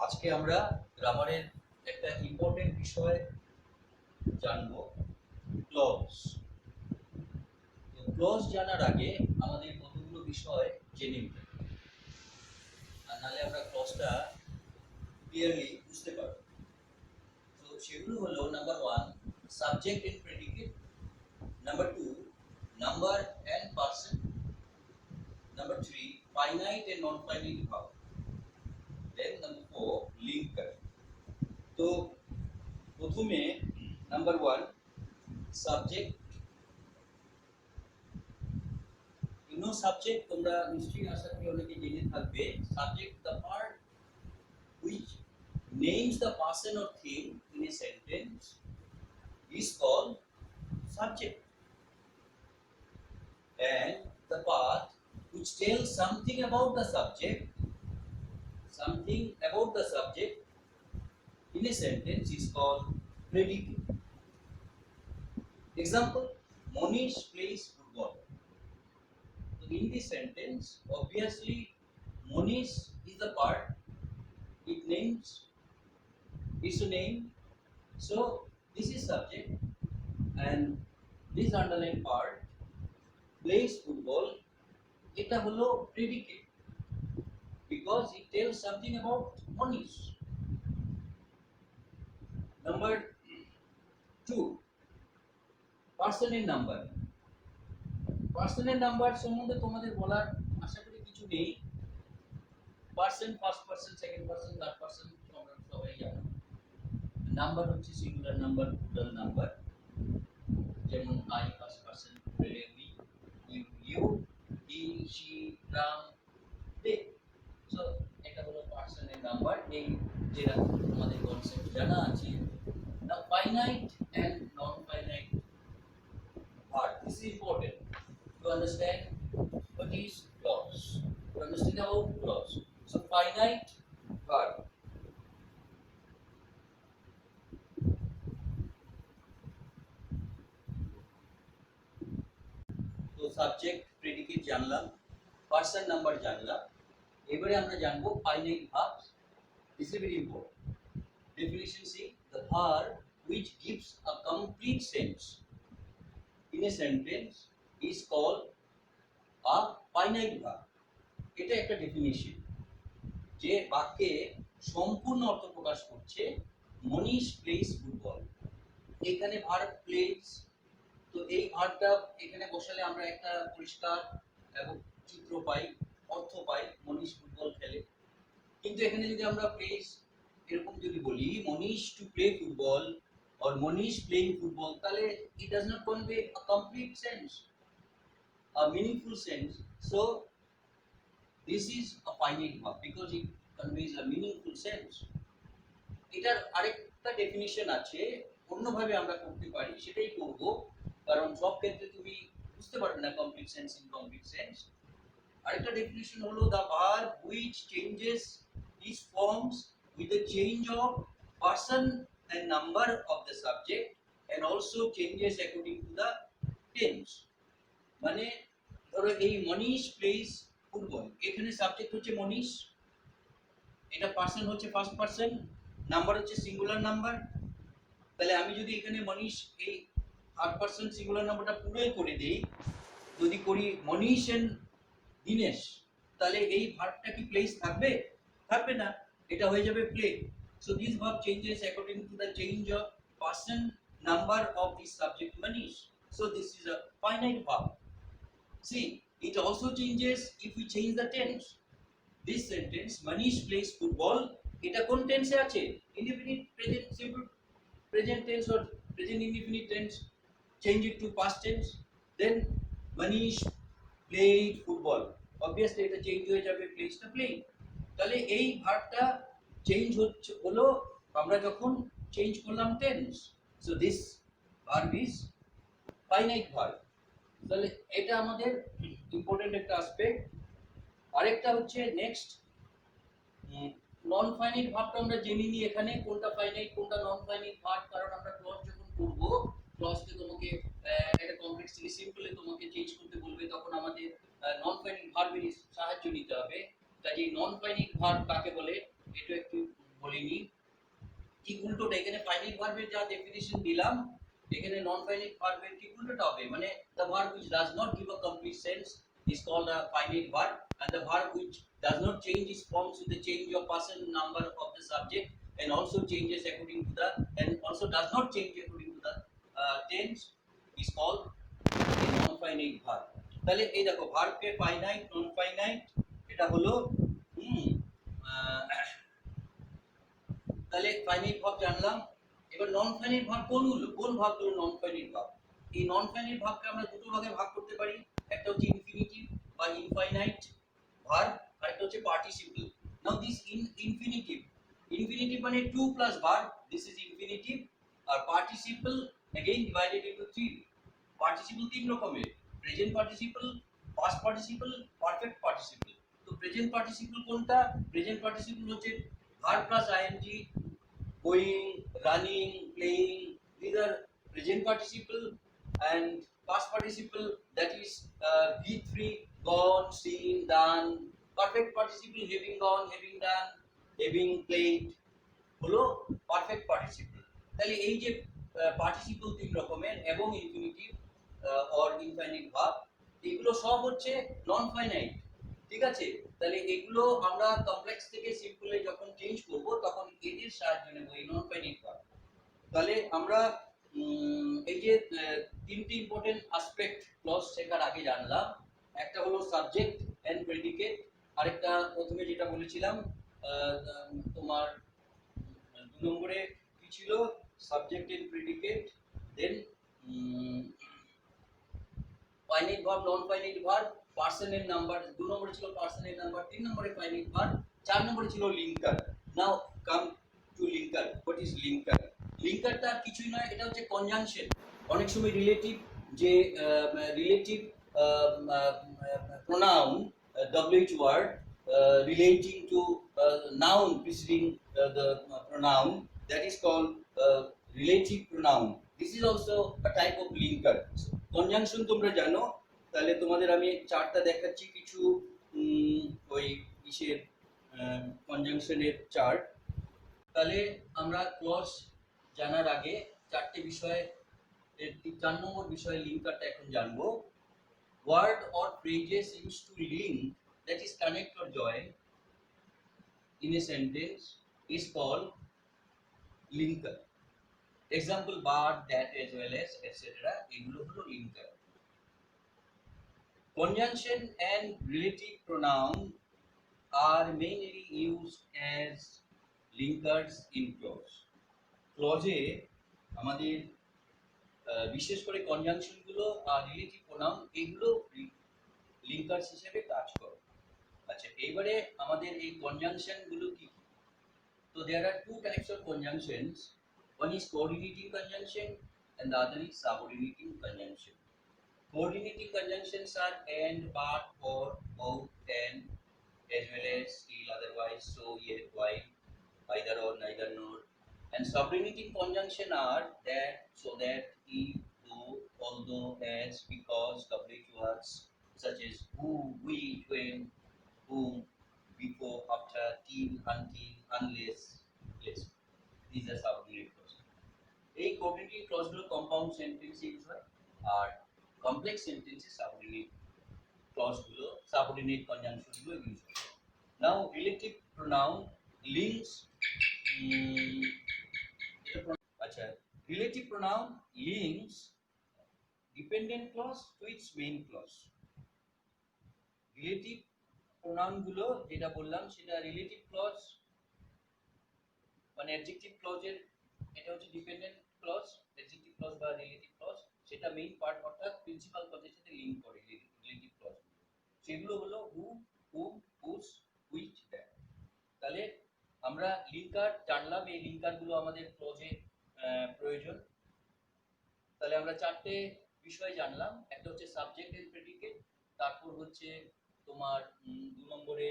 আজকে আমরা গ্রামারের একটা ইম্পর্টেন্ট বিষয় জানবো, ক্লজ। তো ক্লজ জানার আগে আমাদের কতগুলো বিষয় জেনে নিতে হবে, আর নাহলে আমরা ক্লজটা ক্লিয়ারলি বুঝতে পারবো। তো সেগুলো হলো: number one, subject and predicate; number two, number and person; number three, finite and non finite verb; then number four, linker. তো প্রথমে নাম্বার ওয়ান, সাবজেক্ট। সাবজেক্ট তোমরা নিশ্চয়ই আশা করি অনেকে জেনে থাকবে। Subject, the part which names the person or thing in a sentence is called subject, and the part which tells something about the subject in a sentence is called predicate. Example: Monish plays football. So in this sentence, obviously Monish is the part. It names its name, so this is subject, and this underlined part, plays football, এটা হলো predicate because it tells something about Monish. Number 2, পার্সনের number. পার্সনের number সম্বন্ধে তোমাদের বলার আশা করি কিছু নেই। Person, first person, second person, third person তোমরা সবাই জানো। নাম্বার হচ্ছে সিঙ্গুলার নাম্বার, প্লুরাল নাম্বার, যেমন I first person, plural we, you, he, she, Ram, they. So এটা হলো পার্সনের নাম্বার। এই যেটা আমাদের কনসেপ্ট জানা আছে। Now finite and non-finite part. This is important to understand what is clause. To understand about clause. So finite verb. তো subject, predicate জানলাম, পার্সন নাম্বার জানলাম। এবারে আমরা জানবো finite verbs. This is very important. Definition: C, the verb which gives a complete sense in a sentence is called a finite verb. এটা একটা definition, যে বাক্যে সম্পূর্ণ অর্থ প্রকাশ করছে। মনীষ প্লেস ফুটবল, এখানে ভার্ব প্লেস। তো এই ভার্বটা এখানে বসালে আমরা একটা পরিষ্কার এবং চিত্র পাই, অর্থ পাই, মনীষ ফুটবল খেলে। কিন্তু এখানে যদি আমরা প্লেস এরকম যদি বলি, Manish to play football or Manish playing football, তাহলে it does not convey a complete sense, a meaningful sense. So this is a finite verb because it conveys a meaningful sense. এটার আরেকটা ডেফিনিশন আছে, অন্যভাবে আমরা করতে পারি, সেটাই করব, কারণ সব ক্ষেত্রে তুমি বুঝতে পারবে না কমপ্লিট সেন্স, ইনকমপ্লিট সেন্স। আরেকটা ডেফিনিশন হলো the verb which changes its forms with the change of person and number of the subject and also changes according to the tense. মানে ধরো এই মনীষ প্লেস ফুটবল, এখানে সাবজেক্ট হচ্ছে মনীষ, এটা person হচ্ছে first person, number হচ্ছে singular number. তাহলে আমি যদি এখানে মনীষ এই থার্ড পার্সন সিঙ্গুলার নাম্বারটা পুরোই করে দেই, যদি করি মনীষ এন্ড দিনেশ, তাহলে এই ভার্বটা কি প্লেস থাকবে? থাকবে না, এটা হয়ে যাবে play. So this verb changes according to the change of person, number of this subject Manish. So this is a finite verb. See, it also changes if we change the tense. This sentence, Manish plays football, এটা কোন টেন্সে আছে? Indefinite, present simple, present tense or present indefinite tense. Change it to past tense. Then Manish played football. Obviously এটা change হয়ে যাবে plays টা playing. তাহলে এই ভার্বটা চেঞ্জ হলো আমরা যখন চেঞ্জ করলাম tense. So this verb is finite verb. তাহলে এটা আমাদের ইম্পর্টেন্ট একটা অ্যাসপেক্ট। আরেকটা হচ্ছে নেক্সট নন ফাইনাইট ভার্বটা আমরা জেনে নিই এখানে কোনটা ফাইনাইট কোনটা নন ফাইনাইট ভার্ব, কারণ আমরা ক্লজ যখন করব, ক্লজকে তোমাকে একটা কমপ্লেক্স থেকে সিম্পলে তোমাকে চেঞ্জ করতে বলবে, তখন আমাদের নন ফাইনাইট ভার্বের সাহায্য নিতে হবে। তাই এই নন ফাইনাইট ভার্ব কাকে বলে এটা একটু বলিনি, ঠিক উল্টোটা। এখানে ফাইনাইট ভার্বের যা ডেফিনিশন দিলাম, এখানে নন ফাইনাইট ভার্বের ঠিক উল্টোটা হবে, মানে the verb which does not give a complete sense is called a finite verb, and the verb which does not change its forms with the change of person, number of the subject, and also changes according to the, and also does not change according to the tense is called a non finite verb. তাহলে এই দেখো ভার্বকে finite, non finite, এটা হলো তাহলে finite verb জানলাম। এবার নন finite verb কোনগুলো, কোন ভার্বগুলো নন ফাইনাইট ভার্ব? এই নন ফাইনাইট ভার্বকে আমরা দুটো ভাগে ভাগ করতে পারি, একটা হচ্ছে ইনফিনিটিভ বা ইনফাইনাইট ভার্ব, আর একটা হচ্ছে participle. Now this infinitive, infinitive মানে to plus verb, this is infinitive. আর participle again divided into three. Participle তিন রকমের, present participle, past participle, perfect participle. তো প্রেজেন্ট পার্টিসিপল কোনটা? প্রেজেন্ট পার্টিসিপল হচ্ছে verb plus ing, going, running, playing, these are present participle. And past participle, that is V3, gone, seen, done. Perfect participle, having gone, having done, having played, হলো perfect participle. তাহলে এই যে participle তিন রকমের এবং infinitive or infinite verb, এগুলো সব হচ্ছে নন ফাইনাইট, ঠিক আছে? তাহলে এগুলো আমরা কমপ্লেক্স থেকে সিম্পলে যখন চেঞ্জ করব তখন এদের সাহায্য নেব, এই নন ফাইনাইট ভার্ব। তাহলে আমরা এই যে তিনটি ইম্পর্টেন্ট অ্যাসপেক্ট ক্লজ শেখার আগে জানলাম, একটা হলো সাবজেক্ট এন্ড প্রেডিকেট, আরেকটা প্রথমে যেটা বলেছিলাম তোমার দু নম্বরে কি ছিল, subject and predicate, then finite verb, non finite verb, person and number, দু নম্বরে ছিল পার্সন এন্ড নাম্বার, তিন নম্বরে ফাইনাইট ভার্ব, চার নম্বরে ছিল linker. Now come to linker. What is linker? লিঙ্কারটা কিছুই নয়, এটা হচ্ছে কনজাংশন। অনেক সময় রিলেটিভ, যে relative pronoun WH word relating to noun preceding the pronoun, that is called relative pronoun. This is also a type of linker. Conjunction তোমরা জানো, তাহলে তোমাদের আমি চার্টটা দেখাচ্ছি কিছু ওই ইসের কনজাংশনের চার্ট। তাহলে আমরা ক্লজ জানার আগে চারটি বিষয়, 4 নম্বর বিষয় লিঙ্কারটা এখন জানবো। Word or phrases use to link, that is connect or join in a sentence is called linker. Example but, that, as well as, etc. এগুলো হলো linker. Conjunction and relative pronoun are mainly used as linkers in clause. ক্লজে আমাদের বিশেষ করে conjunction গুলো আর relative pronoun এগুলো linkers হিসেবে কাজ করে। আচ্ছা, এইবারে আমাদের এই কনজাংশন গুলো কি কি? তো there are two types of conjunctions. One is coordinating conjunction and the other is subordinating conjunction. Coordinating conjunctions are and, but, or, both, and, as well as, still, otherwise, so, yet, while, either or, neither nor. And subordinating conjunction are that, so that, if, though, although, as, because, WH words such as who, which, when, whom, before, after, till, until, unless, less. These are subordinate clauses. এই coordinating clause গুলো compound sentence use হয়, আর complex sentence subordinate clause গুলো, subordinate conjunction গুলো use হয়। Now relative pronoun links, আচ্ছা, relative pronoun links dependent clause to its main clause. relative pronoun গুলো যেটা বললাম সেটা relative clause মানে adjective clause এর, এটা হচ্ছে dependent clause, adjective clause বা relative clause, সেটা মেইন পার্ট অর্থাৎ প্রিন্সিপাল ক্লজের সাথে লিংক করে রিলেটিভ ক্লজ। সেগুলো হলো who, whom, whose, which, that। তাহলে আমরা লিঙ্কার জানলাম, এই লিঙ্কার গুলো আমাদের ক্লজে প্রয়োজন। তাহলে আমরা চারটে বিষয় জানলাম, একটা হচ্ছে সাবজেক্ট এন্ড প্রেডিকেট, তারপর হচ্ছে তোমার 2 নম্বরে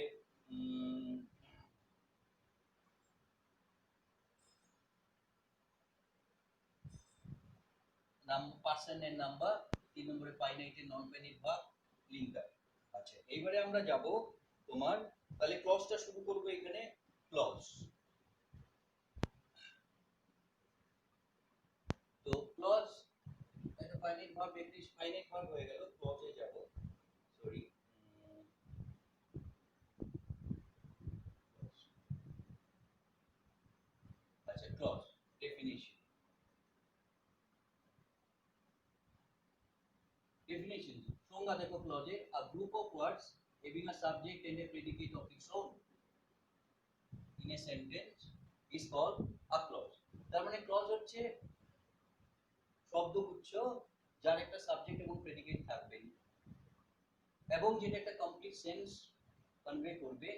পার্সন এন্ড নাম্বার, 3 নম্বরে finite and non finite verb, linker. আচ্ছা, এইবারে আমরা যাব তোমার, তাহলে ক্লজটা শুরু করব এখানে। ক্লজ ফাইনাইট ভার্ব হয়ে গেল, ক্লজে যাব। সরি, আচ্ছা, ক্লজ ডেফিনিশন। Definition. সংজ্ঞা দেখো ক্লজে, a group of words having a subject and a predicate of its own in a sentence is called a clause. তার মানে ক্লজ হচ্ছে শব্দগুচ্ছ যার একটা সাবজেক্ট এবং প্রেডিকেট থাকবে এবং যেটা একটা কমপ্লিট সেন্স কনভে করবে।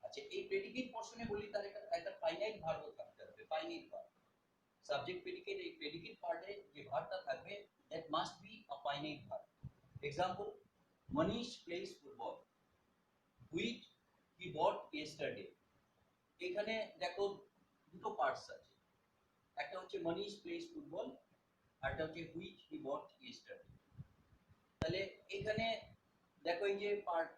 আচ্ছা, এই প্রেডিকেট পোরশনে বলি তার একটা ফাইনাইট ভার্বও থাকতে হবে, ফাইনাইট ভার্ব। সাবজেক্ট প্রেডিকেট, এই প্রেডিকেট পার্টে যে ভার্বটা থাকবে that must be a finite verb. Example, Manish plays football which he bought yesterday. এখানে দেখো দুটো পার্টস আছে, একটা হচ্ছে Manish plays football আর একটা হচ্ছে which he bought yesterday। তাহলে এখানে দেখো এই যে পার্ট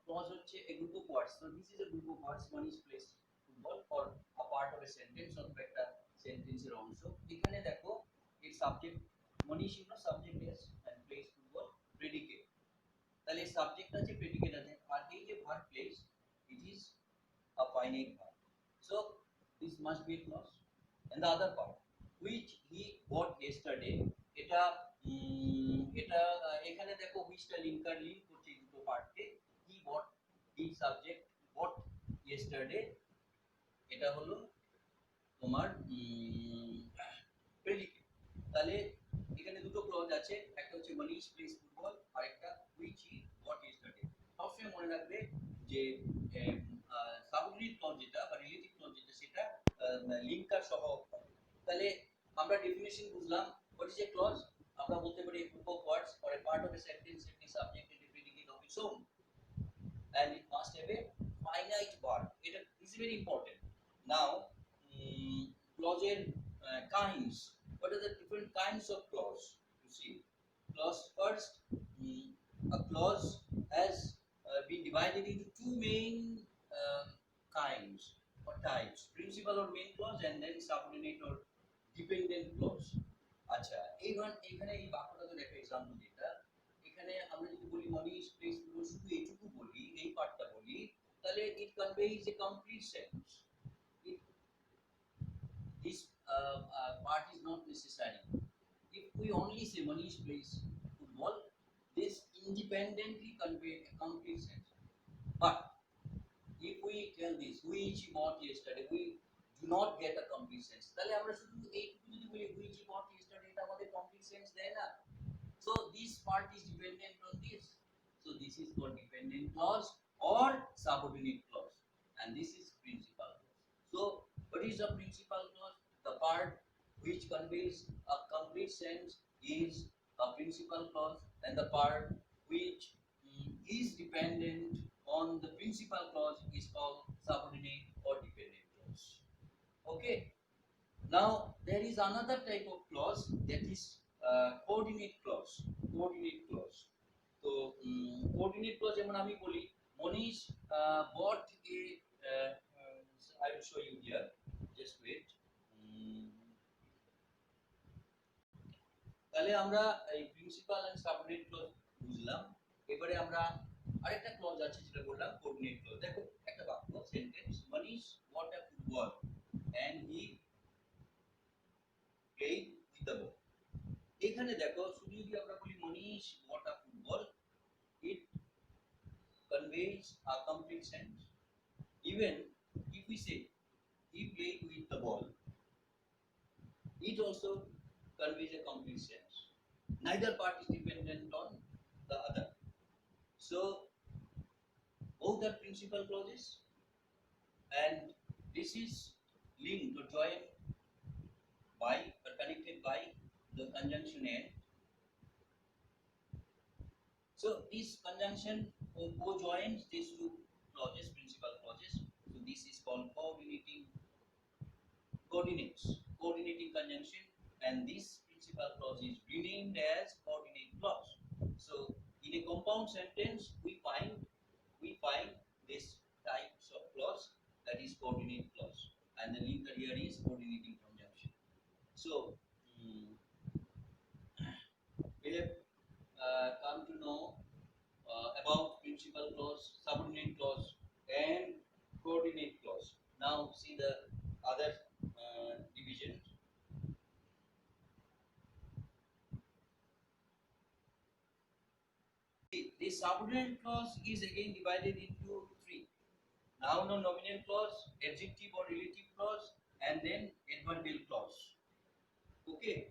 ক্লজ হচ্ছে a group of words, so this is a group of words, Manish plays football or a part of a sentence অথবা একটা সেন্টেন্সের অংশ। এখানে দেখো এর subject Manish is subject is and plays football predicate। তাহলে subject আছে, প্রেডিকেট আছে, আর এই যে verb place it is a finite verb, so this must be a clause। and the other part which he bought yesterday, এটা এটা এখানে দেখো whichটা linker link করছে এই দুটো পার্টকে। he bought, he subject, bought yesterday এটা হলো তোমার প্রেডিকেট। তাহলে এখানে দুটো ক্লজ আছে, একটা হচ্ছে মনীষ প্লেস ফুটবল আর একটা হুইচ হি বট ইয়েস্টারডে। সবসময় মনে রাখবে যে সাবঅর্ডিনেট ক্লজ যেটা বা রিলেটিভ ক্লজ যেটা সেটা লিঙ্কার সহ হবে। তাহলে আমরা ডেফিনিশন বুঝলাম, হোয়াট ইজ এ ক্লজ? আমরা বলতে পারি group of words or a part of a sentence having subject and a predicate of its own and it must have a finite verb. এটা is very important. Now clause kinds. What are the different kinds of clause? You see, clause first, a clause has been divided into two main kinds or types: principal or main clause and then subordinate or dependent clause. আচ্ছা, এখানে এই বাক্যটাতে দেখো example যেটা এখানে আমরা যদি বলি মনীষ plays football, শুধু এইটুকু বলি, এই পার্টটা বলি, তাহলে it conveys a complete sense. This part is not necessary. If we only say Manish plays football, this independently convey a complete sense. But if we tell this which he bought yesterday, we do not get a complete sense. তাহলে আমরা শুধু এইটুকু যদি বলি which he bought yesterday, এটা আমাদের complete sense দেয় না। So this part is dependent on this. So this is called dependent clause or subordinate clause, and this is principal clause. So what is a principal clause? The part which conveys a complete sense is a principal clause, and the part which is dependent on the principal clause is called subordinate or dependent clause. Okay. Now there is another type of clause, that is coordinate clause. Coordinate clause. So coordinate clause যেমন আমি বলি Manish bought a I will show you here, just wait. তাহলে আমরা এই principal and subordinate clause বুঝলাম। এবারে আমরা আরেকটা ক্লজ আছে যেটা বললাম কোঅর্ডিনেট ক্লজ। দেখো একটা বাক্য sentence, Manish bought a football and he played with the ball. এখানে দেখো শুধু যদি আমরা বলি Manish bought a football, it conveys a complete sense. Even if we say he played with the ball, it also conveys a complete sense. Neither part is dependent on the other. So both are principal clauses, and this is linked or joined by or connected by the conjunction and. So this conjunction co-joins these two clauses, principal clauses. So this is called coordinating conjunction, and this principal clause is renamed as coordinate clause. So in a compound sentence we find this types of clause, that is coordinate clause, and the linker here is coordinating conjunction. So now see the other division. See, the subordinate clause is again divided into three: noun or nominal clause, adjective or relative clause, and then adverbial clause. Okay.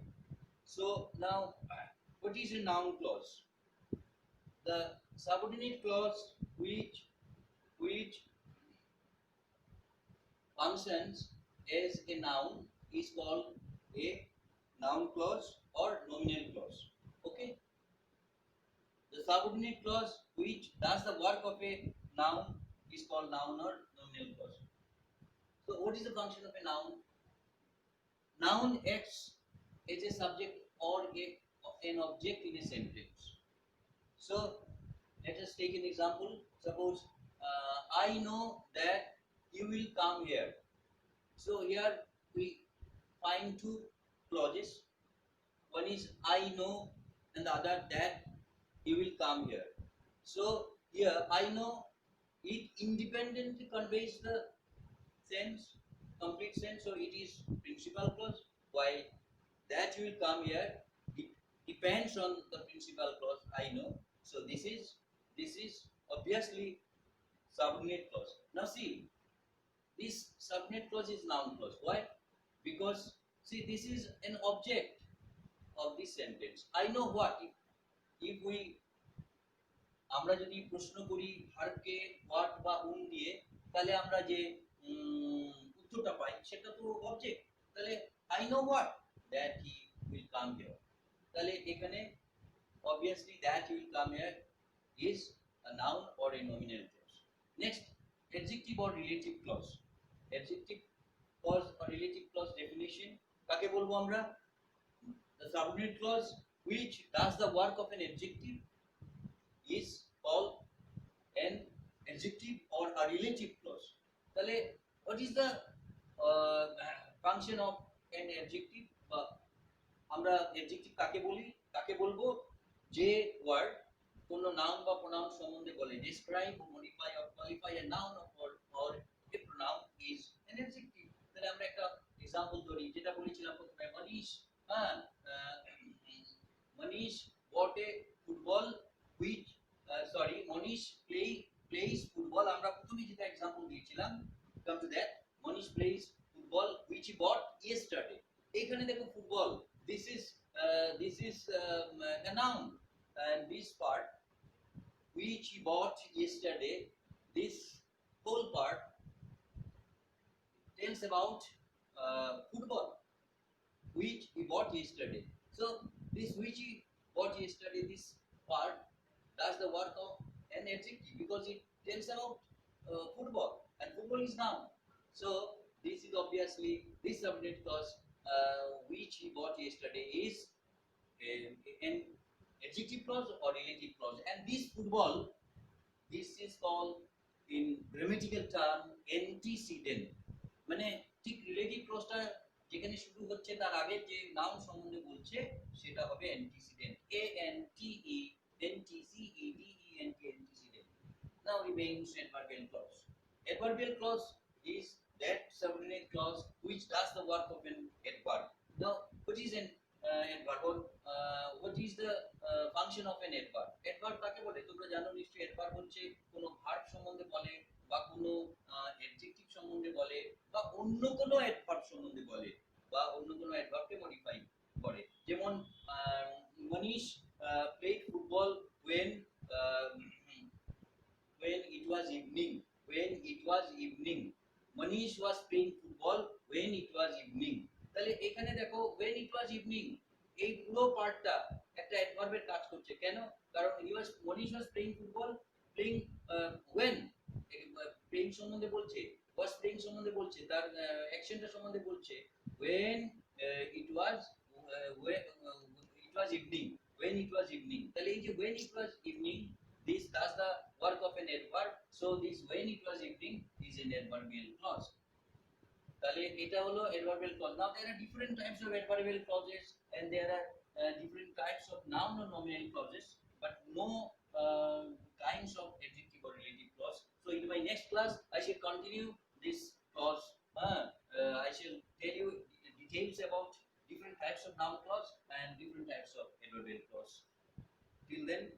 So now, what is a noun clause? The subordinate clause which functions as a noun is called a noun clause or nominal clause. Okay. The subordinate clause which does the work of a noun is called noun or nominal clause. So what is the function of a noun? Noun acts as a subject or an object in a sentence. So let us take an example. Suppose I know that you will come here. So here we find two clauses. One is I know and the other that you will come here. So here I know, it independently conveys the sense, complete sense, so it is principal clause, while that you will come here, it depends on the principal clause I know. So this is obviously subordinate clause. Now see, this subordinate clause is noun clause. Why? Because see, this is an object of this sentence. I know what, if we আমরা যদি প্রশ্ন করি ভার্বকে what বা হুম দিয়ে, তাহলে আমরা যে উত্তরটা পাই সেটা তো অবজেক্ট। তাহলে I know what that he will come here, তাহলে এখানে obviously that he will come here is a noun or a nominal clause. Next, adjective or relative clause. Adjective clause or relative clause definition কাকে বলবো আমরা? The subordinate clause which does the work of an adjective is called an adjective or a relative clause. তাহলে what is the function of an adjective? আমরা adjective কাকে বলি, কাকে বলবো? যে ওয়ার্ড কোন নাউন বা প্রোনাউন সম্বন্ধে বলে, describe or modify or qualify a noun or a pronoun is an adjective. তাহলে আমরা একটা एग्जांपल ধরি, যেটা বলেছিলাম প্রথমে, মনীষ bought a football which Manish plays football, আমরা প্রথমে যেটা एग्जांपल দিয়েছিলাম, come to that, Manish plays football which he bought yesterday. এখানে দেখো football, this is a noun, and this part which he bought yesterday, this whole part tells about football which he bought yesterday. So this which he bought yesterday, this part does the work of an adjective because it tells about football, and football is noun. So this is obviously, this subordinate clause which he bought yesterday is an adjective clause or relative clause, and this football, this is called in grammatical term antecedent. মানে ঠিক relative ক্লজটা যেখানে শুরু হচ্ছে তার আগে যে noun সম্বন্ধে বলছে সেটা হবে antecedent. antecedent. Now remains adverbial clause. Adverbial clause is that subordinate clause which does the work of an adverb. Now what is an adverb? What is the function of an adverb? Adverb কাকে বলে তোমরা জানো নিশ্চয়ই। adverb হচ্ছে কোনো verb সম্বন্ধে বলে বা কোনো অ্যাডজেক্টিভ সম্বন্ধে বলে বা অন্য কোনো অ্যাডভার্ব সম্বন্ধে বলে বা অন্য কোনো অ্যাডভার্বকে মডিফাই করে। যেমন মনীষ played football when it was evening. Manish was playing football when it was evening. তাহলে এখানে দেখো when it was evening, এই পুরো পার্টটা একটা অ্যাডভার্বের কাজ করছে। কেন? কারণ Manish was playing football, playing when, playing সম্বন্ধে বলছে, was playing সম্বন্ধে বলছে, তার অ্যাকশনটা সম্বন্ধে বলছে when it was evening, when it was evening। তাহলে এই যে when it was evening, this does the work of an adverb, so this when it was evening is an adverbial clause। তাহলে এটা হলো adverbial clause। Now there are different types of adverbial clauses and there are different types of noun or nominal clauses, but no kinds of adjective or relative clause. So in my next class I shall continue this clause I shall tell you details about different types of noun clause and different types of adverbial clause. Till then,